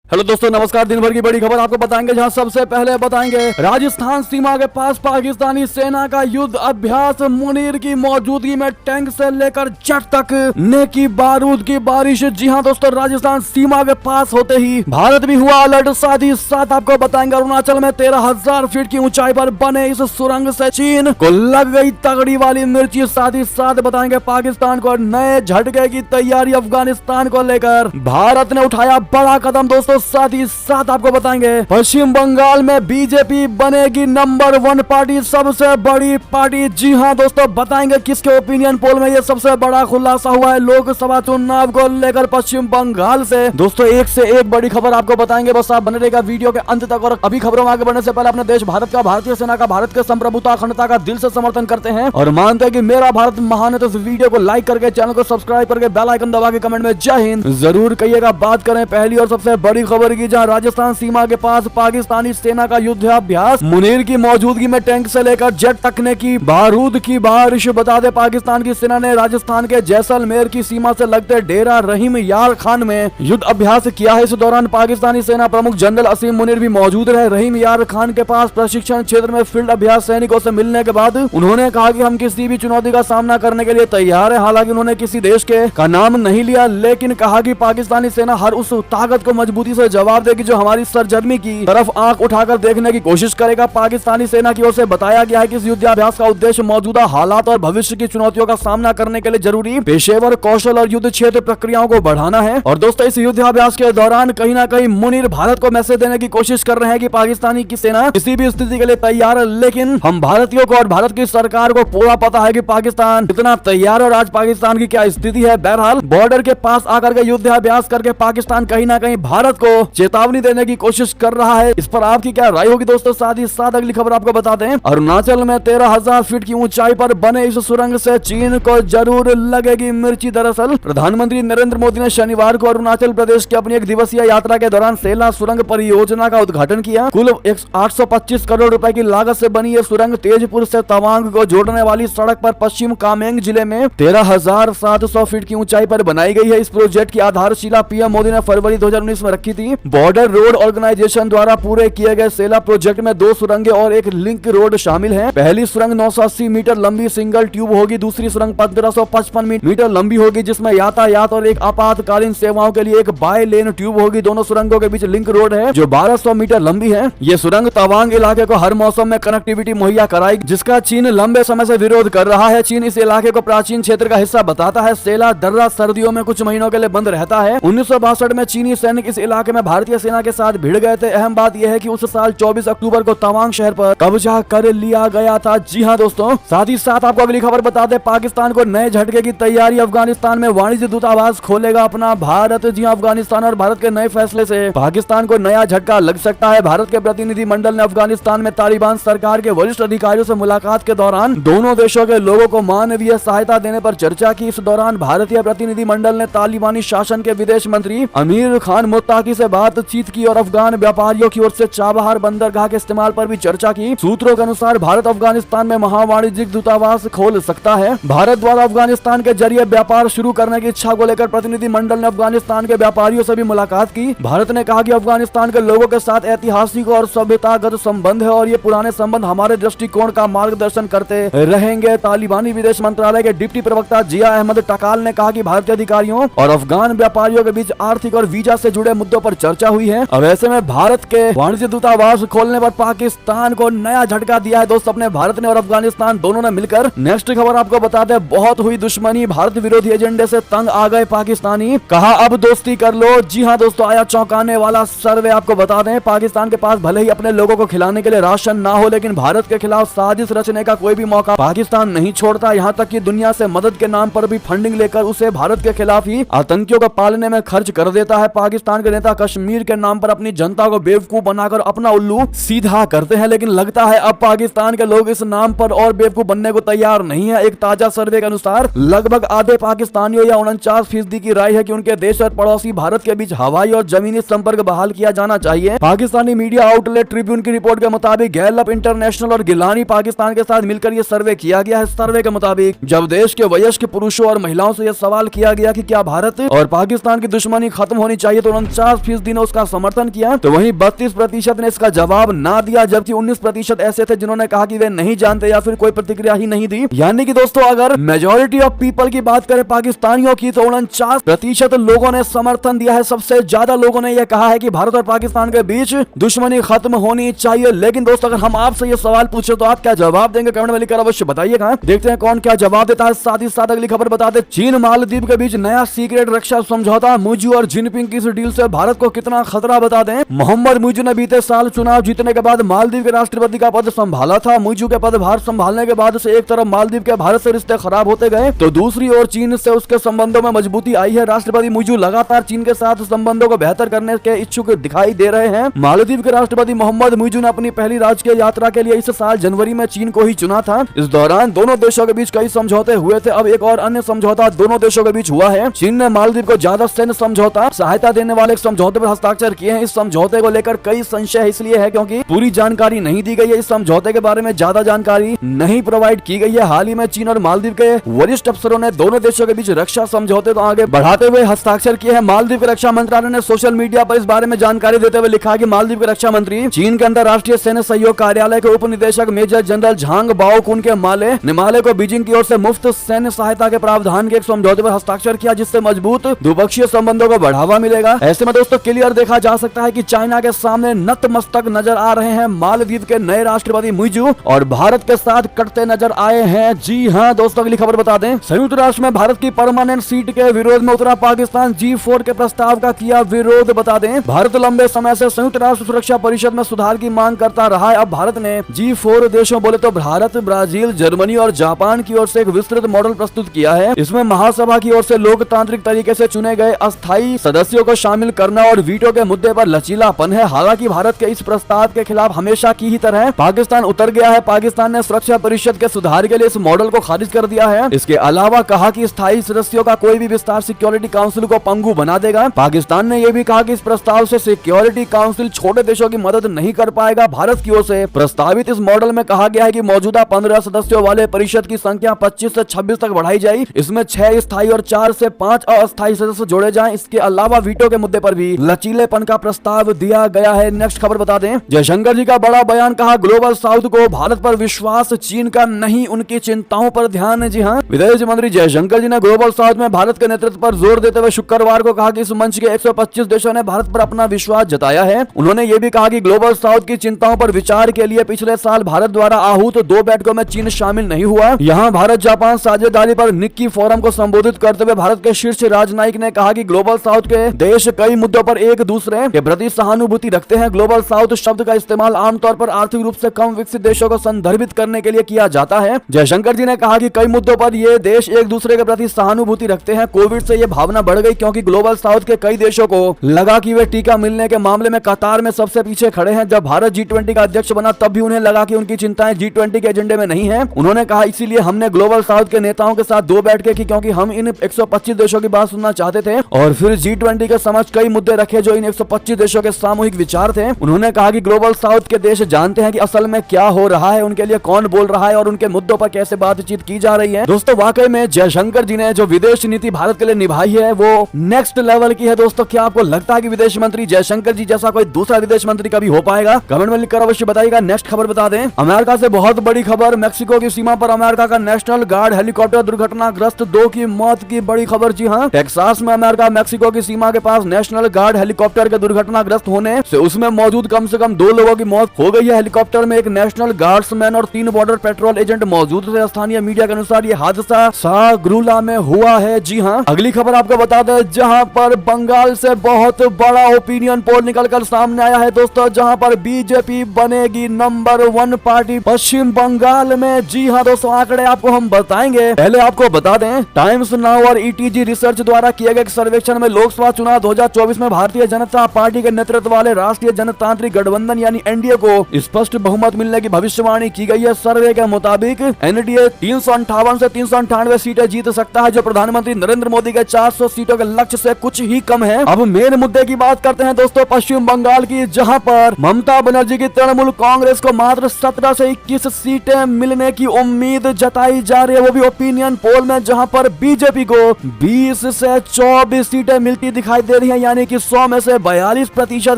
Hello दोस्तों, नमस्कार। दिन भर की बड़ी खबर आपको बताएंगे, जहां सबसे पहले बताएंगे राजस्थान सीमा के पास पाकिस्तानी सेना का युद्ध अभ्यास। मुनीर की मौजूदगी में टैंक से लेकर जेट तक नेकी बारूद की बारिश। जी हां दोस्तों, राजस्थान सीमा के पास होते ही भारत भी हुआ अलर्ट। साथ ही साथ आपको बताएंगे अरुणाचल में 13,000 फीट की ऊंचाई पर बने इस सुरंग से चीन को लग गई तगड़ी वाली मिर्ची। साथ ही साथ बताएंगे पाकिस्तान को नए झटके की तैयारी अफगानिस्तान को लेकर भारत ने उठाया बड़ा कदम। दोस्तों साथ ही साथ आपको बताएंगे पश्चिम बंगाल में बीजेपी बनेगी नंबर 1 पार्टी, सबसे बड़ी पार्टी। जी हां दोस्तों, बताएंगे किसके ओपिनियन पोल में ये सबसे बड़ा खुलासा हुआ है लोकसभा चुनाव को लेकर पश्चिम बंगाल से। दोस्तों एक से एक बड़ी खबर आपको बताएंगे, बस आप बने रहेगा वीडियो के अंत तक। और अभी खबरों में आगे बढ़ने से पहले अपने देश भारत का, भारतीय सेना का, भारत के संप्रभुता अखंडता का दिल से समर्थन करते हैं और मानते हैं कि मेरा भारत महान है। तो इस वीडियो को लाइक करके, चैनल को सब्सक्राइब करके, बेल आइकन दबा के कमेंट में जय हिंद जरूर कहिएगा। बात करें पहली और सबसे बड़ी खबर की, जहां राजस्थान सीमा के पास पाकिस्तानी सेना का युद्धाभ्यास। मुनीर की मौजूदगी में टैंक से लेकर जेट तक ने की बारूद की बारिश। बता दे पाकिस्तान की सेना ने राजस्थान के जैसलमेर की सीमा से लगते डेरा रहीम यार खान में युद्ध अभ्यास किया है। इस दौरान पाकिस्तानी सेना प्रमुख जनरल असीम मुनीर भी मौजूद रहे। रहीम यार खान के पास प्रशिक्षण क्षेत्र में फील्ड अभ्यास सैनिकों से मिलने के बाद उन्होंने कहा कि हम किसी भी चुनौती का सामना करने के लिए तैयार है। हालांकि उन्होंने किसी देश का नाम नहीं लिया, लेकिन कहा कि पाकिस्तानी सेना हर उस ताकत को मजबूती से जवाब देगी जो हमारी सरजमी की तरफ आंख उठाकर देखने की कोशिश करेगा। पाकिस्तानी सेना की ओर से बताया गया है कि इस युद्धाभ्यास का उद्देश्य मौजूदा हालात और भविष्य की चुनौतियों का सामना करने के लिए जरूरी पेशेवर कौशल और युद्ध क्षेत्र प्रक्रियाओं को बढ़ाना है। और दोस्तों इस युद्धाभ्यास के दौरान कहीं ना कहीं मुनीर भारत को मैसेज देने की कोशिश कर रहे हैं कि पाकिस्तानी की सेना किसी भी स्थिति के लिए तैयार है, लेकिन हम भारतीयों को और भारत की सरकार को पूरा पता है कि पाकिस्तान कितना तैयार है और आज पाकिस्तान की क्या स्थिति है। बहरहाल बॉर्डर के पास आकर के युद्धाभ्यास करके पाकिस्तान कहीं ना कहीं भारत को चेतावनी देने की कोशिश कर रहा है। इस पर आपकी क्या राय होगी दोस्तों? साथ ही साथ अगली खबर आपको बताते हैं, अरुणाचल में 13,000 फीट की ऊंचाई पर बने इस सुरंग से चीन को जरूर लगेगी मिर्ची। दरअसल प्रधानमंत्री नरेंद्र मोदी ने शनिवार को अरुणाचल प्रदेश की अपनी 1 दिवसीय यात्रा के दौरान सेला सुरंग परियोजना का उद्घाटन किया। कुल 825 करोड़ रुपए की लागत से बनी ये सुरंग तेजपुर से तवांग को जोड़ने वाली सड़क पर पश्चिम कामेंग जिले में 13,700 फीट की ऊंचाई पर बनाई गई है। इस प्रोजेक्ट की आधारशिला पीएम मोदी ने फरवरी 2019 में रखी थी। बॉर्डर रोड ऑर्गेनाइजेशन द्वारा पूरे किए गए सेला प्रोजेक्ट में 2 सुरंगें और एक लिंक रोड शामिल है। पहली सुरंग 980 मीटर लंबी सिंगल ट्यूब होगी। दूसरी सुरंग 1555 मीटर लंबी होगी, जिसमें यातायात और एक आपातकालीन सेवाओं के लिए एक बाय लेन ट्यूब होगी। दोनों सुरंगों के बीच लिंक रोड है जो 1200 मीटर लंबी है। ये सुरंग तवांग इलाके को हर मौसम में कनेक्टिविटी मुहैया कराएगी, जिसका चीन लंबे समय से विरोध कर रहा है। चीन इस इलाके को प्राचीन क्षेत्र का हिस्सा बताता है। सेला दर्रा सर्दियों में कुछ महीनों के लिए बंद रहता है। 1962 में चीनी सैनिक इस इलाके में भारतीय सेना के साथ भिड़ गए थे। अहम बात यह है कि उस साल 24 अक्टूबर को तवांग शहर पर कब्जा कर लिया गया था। जी हां दोस्तों, साथ ही साथ आपको अगली खबर बता दें, पाकिस्तान को नए झटके की तैयारी। अफगानिस्तान में वाणिज्य दूतावास खोलेगा अपना भारत। जी हां, अफगानिस्तान और भारत के नए फैसले से पाकिस्तान को नया झटका लग सकता है। भारत के प्रतिनिधि मंडल ने अफगानिस्तान में तालिबान सरकार के वरिष्ठ अधिकारियों से मुलाकात के दौरान दोनों देशों के लोगों को मानवीय सहायता देने पर चर्चा की। इस दौरान भारतीय प्रतिनिधि मंडल ने तालिबानी शासन के विदेश मंत्री अमीर खान मुत्ताकी से बातचीत की और अफगान व्यापारियों की ओर से चाबहार बंदरगाह के इस्तेमाल पर भी चर्चा की। सूत्रों के अनुसार भारत अफगानिस्तान में महावाणिज्यिक दूतावास खोल सकता है। भारत द्वारा अफगानिस्तान के जरिए व्यापार शुरू करने की इच्छा को लेकर प्रतिनिधि मंडल ने अफगानिस्तान के व्यापारियों से भी मुलाकात की। भारत ने कहा कि अफगानिस्तान के लोगों के साथ ऐतिहासिक और सभ्यतागत संबंध है और ये पुराने संबंध हमारे दृष्टिकोण का मार्गदर्शन करते रहेंगे। तालिबानी विदेश मंत्रालय के डिप्टी प्रवक्ता जिया अहमद टकाल ने कहा कि भारतीय अधिकारियों और अफगान व्यापारियों के बीच आर्थिक और वीजा से जुड़े मुद्दों पर चर्चा हुई है। अब ऐसे में भारत के वाणिज्य दूतावास खोलने पर पाकिस्तान को नया झटका दिया है। दोस्तों अपने भारत ने और अफगानिस्तान दोनों ने मिलकर। नेक्स्ट खबर आपको बताते हैं, बहुत हुई दुश्मनी, भारत विरोधी एजेंडे से तंग आ गए पाकिस्तानी, कहा अब दोस्ती कर लो। जी हां दोस्तों, आया चौंकाने वाला सर्वे। आपको बता दें, पाकिस्तान के पास भले ही अपने लोगों को खिलाने के लिए राशन ना हो, लेकिन भारत के खिलाफ साजिश रचने का कोई भी मौका पाकिस्तान नहीं छोड़ता। यहाँ तक कि दुनिया से मदद के नाम पर भी फंडिंग लेकर उसे भारत के खिलाफ ही आतंकियों को पालने में खर्च कर देता है। पाकिस्तान के नेता कश्मीर के नाम पर अपनी जनता को बेवकूफ बनाकर अपना उल्लू सीधा करते हैं, लेकिन लगता है अब पाकिस्तान के लोग इस नाम पर और बेवकूफ बनने को तैयार नहीं है। एक ताजा सर्वे के अनुसार लगभग आधे पाकिस्तानियों या 49% की राय है कि उनके देश और पड़ोसी भारत के बीच हवाई और जमीनी संपर्क बहाल किया जाना चाहिए। पाकिस्तानी मीडिया आउटलेट ट्रिब्यून की रिपोर्ट के मुताबिक गैलप इंटरनेशनल और गिलानी पाकिस्तान के साथ मिलकर यह सर्वे किया गया है। सर्वे के मुताबिक जब देश के वयस्क पुरुषों और महिलाओं से यह सवाल किया गया कि क्या भारत और पाकिस्तान की दुश्मनी खत्म होनी चाहिए, तो 50% ने उसका समर्थन किया, तो वहीं 32% ने इसका जवाब ना दिया, जबकि 19% ऐसे थे जिन्होंने कहा कि वे नहीं जानते या फिर कोई प्रतिक्रिया ही नहीं दी। यानी कि दोस्तों अगर मेजॉरिटी ऑफ पीपल की बात करें पाकिस्तानियों की, तो 49% लोगों ने समर्थन दिया है। सबसे ज्यादा लोगों ने यह कहा है कि भारत और पाकिस्तान के बीच दुश्मनी खत्म होनी चाहिए। लेकिन दोस्तों अगर हम आपसे ये सवाल पूछे तो आप क्या जवाब देंगे? कमेंट में लिखकर अवश्य बताइएगा। देखते हैं कौन क्या जवाब देता है। साथ ही साथ अगली खबर बता दे, चीन मालदीव के बीच नया सीक्रेट रक्षा समझौता, मुइजू और जिनपिंग की इस डील से भारत को कितना खतरा बता दें। मोहम्मद मुइजू ने बीते साल चुनाव जीतने के बाद मालदीव के राष्ट्रपति का पद संभाला था। मुइजू के पदभार संभालने के बाद से एक तरफ मालदीव के भारत से रिश्ते खराब होते गए, तो दूसरी ओर चीन से उसके संबंधों में मजबूती आई है। राष्ट्रपति मुइजू लगातार चीन के साथ संबंधों को बेहतर करने के इच्छुक दिखाई दे रहे हैं। मालदीव के राष्ट्रपति मोहम्मद मुइजू ने अपनी पहली राजकीय यात्रा के लिए इस साल जनवरी में चीन को ही चुना था। इस दौरान दोनों देशों के बीच कई समझौते हुए थे। अब एक और अन्य समझौता दोनों देशों के बीच हुआ है। चीन ने मालदीव को ज्यादा सैन्य समझौता सहायता देने वाले एक समझौते पर हस्ताक्षर किए हैं। इस समझौते को लेकर कई संशय इसलिए है क्योंकि पूरी जानकारी नहीं दी गई है। इस समझौते के बारे में ज्यादा जानकारी नहीं प्रोवाइड की गई है। हाल ही में चीन और मालदीव के वरिष्ठ अफसरों ने दोनों देशों के बीच रक्षा समझौते को आगे बढ़ाते हुए हस्ताक्षर किए हैं। मालदीव के रक्षा मंत्रालय ने सोशल मीडिया पर इस बारे में जानकारी देते हुए लिखा कि मालदीव के रक्षा मंत्री चीन के अंतर्राष्ट्रीय सैन्य सहयोग कार्यालय के उप निदेशक मेजर जनरल झांग बाओकुन के निमाले को बीजिंग की ओर से मुफ्त सैन्य सहायता के प्रावधान के एक समझौते पर हस्ताक्षर किया, जिससे मजबूत द्विपक्षीय संबंधों को बढ़ावा मिलेगा। ऐसे में दोस्तों क्लियर देखा जा सकता है कि चाइना के सामने नतमस्तक नजर आ रहे हैं मालदीव के नए राष्ट्रपति मुइजू और भारत के साथ कटते नजर आए हैं। जी हाँ दोस्तों, अगली खबर बता दें, संयुक्त राष्ट्र में भारत की परमानेंट सीट के विरोध में उतरा पाकिस्तान, G4 के प्रस्ताव का किया विरोध। बता दें, भारत लंबे समय से संयुक्त राष्ट्र सुरक्षा परिषद में सुधार की मांग करता रहा है। अब भारत ने G4 देशों बोले तो भारत, ब्राजील, जर्मनी और जापान की ओर से एक विस्तृत मॉडल प्रस्तुत किया है। इसमें महासभा की ओर से लोकतांत्रिक तरीके से चुने गए अस्थायी सदस्यों को शामिल करना और वीटो के मुद्दे पर लचीलापन है। हालांकि भारत के इस प्रस्ताव के खिलाफ हमेशा की ही तरह पाकिस्तान उतर गया है। पाकिस्तान ने सुरक्षा परिषद के सुधार के लिए इस मॉडल को खारिज कर दिया है। इसके अलावा कहा कि स्थायी सदस्यों का कोई भी विस्तार सिक्योरिटी काउंसिल को पंगु बना देगा। पाकिस्तान ने यह भी कहा कि इस प्रस्ताव से सिक्योरिटी काउंसिल छोटे देशों की मदद नहीं कर पाएगा। भारत की ओर से प्रस्तावित इस मॉडल में कहा गया है कि मौजूदा 15 सदस्यों वाले परिषद की संख्या 25 से 26 तक बढ़ाई जाए। इसमें 6 स्थायी और 4 से 5 अस्थायी सदस्य जोड़े जाएं। इसके अलावा वीटो के मुद्दे पर भी लचीलेपन का प्रस्ताव दिया गया है। नेक्स्ट खबर बता दें, जयशंकर जी का बड़ा बयान, कहा ग्लोबल साउथ को भारत पर विश्वास, चीन का नहीं, उनकी चिंताओं पर ध्यान। जी हाँ, विदेश मंत्री जयशंकर जी ने ग्लोबल साउथ में भारत के नेतृत्व पर जोर देते हुए शुक्रवार को कहा कि इस मंच के 125 देशों ने भारत पर अपना विश्वास जताया है। उन्होंने ये भी कहा कि ग्लोबल साउथ की चिंताओं पर विचार के लिए पिछले साल भारत द्वारा आहूत 2 बैठकों में चीन शामिल नहीं हुआ। यहाँ भारत जापान साझेदारी पर निक्की फोरम को संबोधित करते हुए भारत के शीर्ष राजनयिक ने कहा कि ग्लोबल साउथ के देश कई मुद्दों पर एक दूसरे के प्रति सहानुभूति रखते हैं। ग्लोबल साउथ शब्द का इस्तेमाल आमतौर पर आर्थिक रूप से कम विकसित देशों को संदर्भित करने के लिए किया जाता है। जयशंकर जी ने कहा कि कई मुद्दों पर ये देश एक दूसरे के प्रति सहानुभूति रखते हैं। कोविड से ये भावना बढ़ गई क्योंकि ग्लोबल साउथ के कई देशों को लगा कि वे टीका मिलने के मामले में कतार में सबसे पीछे खड़े हैं। जब भारत G20 का अध्यक्ष बना तब भी उन्हें लगा कि उनकी चिंताएं G20 के एजेंडे में नहीं है। उन्होंने कहा इसीलिए हमने ग्लोबल साउथ के नेताओं के साथ 2 बैठकें की क्योंकि हम इन 125 देशों की बात सुनना चाहते थे और फिर G20 के समक्ष कई मुद्दे रखे जो इन 125 देशों के सामूहिक विचार थे। उन्होंने कहा कि ग्लोबल साउथ के देश जानते हैं कि असल में क्या हो रहा है, उनके लिए कौन बोल रहा है और उनके मुद्दों पर कैसे बातचीत की जा रही है। दोस्तों वाकई में जयशंकर जी ने जो विदेश नीति भारत के लिए निभाई है वो नेक्स्ट लेवल की है। दोस्तों क्या आपको लगता है कि विदेश मंत्री जयशंकर जी जैसा कोई दूसरा विदेश मंत्री कभी हो पाएगा? कमेंट में लिखकर अवश्य बताइएगा। नेक्स्ट खबर बता दें, अमेरिका से बहुत बड़ी खबर, मेक्सिको की सीमा पर अमेरिका का नेशनल गार्ड हेलीकॉप्टर दुर्घटनाग्रस्त, 2 की मौत की बड़ी खबर। जी हाँ, टेक्सास में अमेरिका मेक्सिको की सीमा के पास नेशनल गार्ड हेलीकॉप्टर के दुर्घटनाग्रस्त होने से उसमें मौजूद कम से कम 2 लोगों की मौत हो गई है। हेलीकॉप्टर में एक नेशनल गार्ड्समैन और 3 बॉर्डर पेट्रोल एजेंट मौजूद थे। स्थानीय मीडिया के अनुसार ये हादसा सागरुला में हुआ है। जी हाँ, अगली खबर आपको बता दें, जहां पर बंगाल से बहुत बड़ा ओपिनियन पोल निकलकर सामने आया है दोस्तों, जहां पर बीजेपी बनेगी नंबर 1 पार्टी पश्चिम बंगाल में। जी हाँ दोस्तों, आंकड़े आपको हम बताएंगे। पहले आपको बता दें, टाइम्स नाउ और ETG रिसर्च द्वारा किए गए सर्वेक्षण में लोकसभा चुनाव 2024 में भारतीय जनता पार्टी के नेतृत्व वाले राष्ट्रीय जनतांत्रिक गठबंधन यानी NDA को स्पष्ट बहुमत मिलने की भविष्यवाणी की गई है। सर्वे के मुताबिक NDA 358 से 398 सीटें जीत सकता है, जो प्रधानमंत्री नरेंद्र मोदी के 400 सीटों के लक्ष्य से कुछ ही कम है। अब मेन मुद्दे की बात करते हैं दोस्तों पश्चिम बंगाल की, जहां पर ममता बनर्जी की तृणमूल कांग्रेस को मात्र 17 से 21 सीटें मिलने की उम्मीद जताई जा रही है, वो भी ओपिनियन पोल में, जहां पर बीजेपी को 20 से 24 सीटें मिलती दिखाई दे रही है, यानी कि 100 में से 42%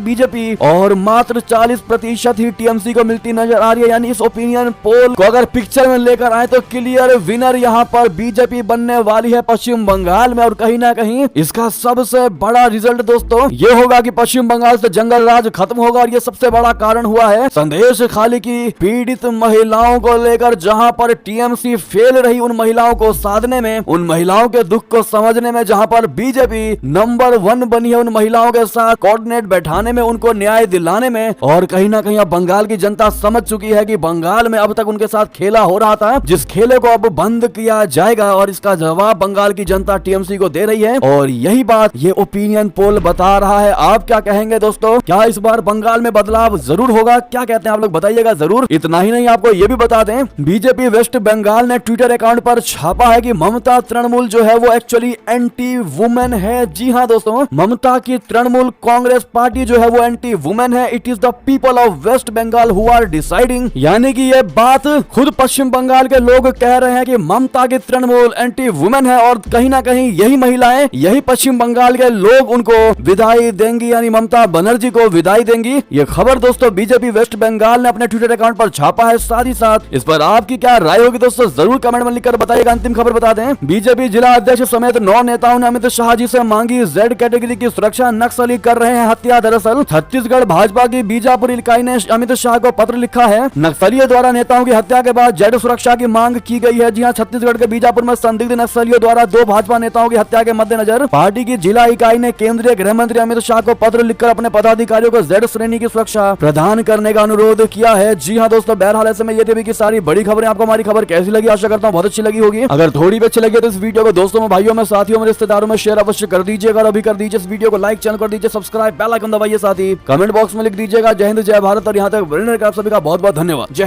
बीजेपी और मात्र 40% ही टीएमसी को मिलती नजर आ रही है। यानी इस ओपिनियन पोल को अगर पिक्चर में लेकर आए तो क्लियर विनर यहाँ पर बीजेपी बनने वाली है पश्चिम बंगाल में। और कहीं ना कहीं इसका सबसे बड़ा रिजल्ट दोस्तों ये होगा कि पश्चिम बंगाल से जंगल राज खत्म होगा। और ये सबसे बड़ा कारण हुआ है संदेश खाली की पीड़ित महिलाओं को लेकर, जहां पर टीएमसी फेल रही उन महिलाओं को साधने में, उन महिलाओं के दुख को समझने में, जहां पर बीजेपी नंबर 1 बनी है उन महिलाओं के साथ कोऑर्डिनेट बैठाने में, उनको न्याय दिलाने में। और कहीं ना कहीं अब बंगाल की जनता समझ चुकी है कि बंगाल में अब तक उनके साथ खेला हो रहा था, जिस खेले को अब बंद किया जाएगा। और इसका जवाब बंगाल की जनता टीएमसी को दे रही है और यही बात ये ओपिनियन पोल बता रहा है। आप क्या कहेंगे दोस्तों, क्या इस बार बंगाल में बदलाव जरूर होगा? क्या कहते हैं आप लोग बताइएगा जरूर। इतना ही नहीं, आपको ये भी बता दें बीजेपी वेस्ट बंगाल ने ट्विटर अकाउंट पर छापा है कि ममता तृणमूल जो है वो एक्चुअली एंटी वुमेन है। जी हाँ दोस्तों, ममता की तृणमूल कांग्रेस पार्टी जो है वो एंटी वुमेन है। It is the people of West Bengal who are deciding. यानी कि ये बात खुद पश्चिम बंगाल के लोग कह रहे हैं कि ममता की तृणमूल एंटी वुमेन है और कहीं ना कहीं यही महिलाएं, यही पश्चिम बंगाल के लोग उनको विदाई देंगी, यानी ममता बनर्जी को विदाई देंगी। ये खबर दोस्तों बीजेपी वेस्ट बंगाल ने अपने ट्विटर अकाउंट पर छापा है। साथ ही साथ इस पर आपकी क्या राय होगी दोस्तों, जरूर कमेंट में लिखकर बताइएगा। अंतिम खबर बता दें, बीजेपी जिला अध्यक्ष समेत 9 नेताओं ने अमित शाह जी से मांगी जेड कैटेगरी की सुरक्षा, नक्सली कर रहे हैं हत्या। दरअसल छत्तीसगढ़ भाजपा की बीजापुर इकाई ने अमित शाह को पत्र लिखा है। नक्सलियों द्वारा नेताओं की हत्या के बाद जेड सुरक्षा की मांग की गई है। जी हां, छत्तीसगढ़ के बीजापुर में संदिग्ध नक्सलियों द्वारा 2 भाजपा नेताओं की हत्या के मद्देनजर पार्टी की जिला इकाई ने केंद्रीय गृह मंत्री अमित शाह को पत्र लिखकर अपने पदाधिकारियों को जेड श्रेणी की सुरक्षा प्रदान करने का अनुरोध किया है। जी हाँ दोस्तों, बहरहाल ऐसे में ये टीवी की सारी बड़ी खबरें। आपको हमारी खबर कैसी लगी? आशा करता हूँ बहुत अच्छी लगी होगी। अगर थोड़ी भी अच्छी लगी तो इस वीडियो को दोस्तों में, भाइयों में, साथियों में, रिश्तेदारों में शेयर अवश्य कर दीजिएगा। अभी कर दीजिए इस वीडियो को लाइक, चैनल कर दीजिए सब्सक्राइब, बेल आइकन दबाइए, साथ ही कमेंट बॉक्स में लिख दीजिएगा जय हिंद जय भारत। और यहाँ तक आप सभी का बहुत बहुत धन्यवाद। जय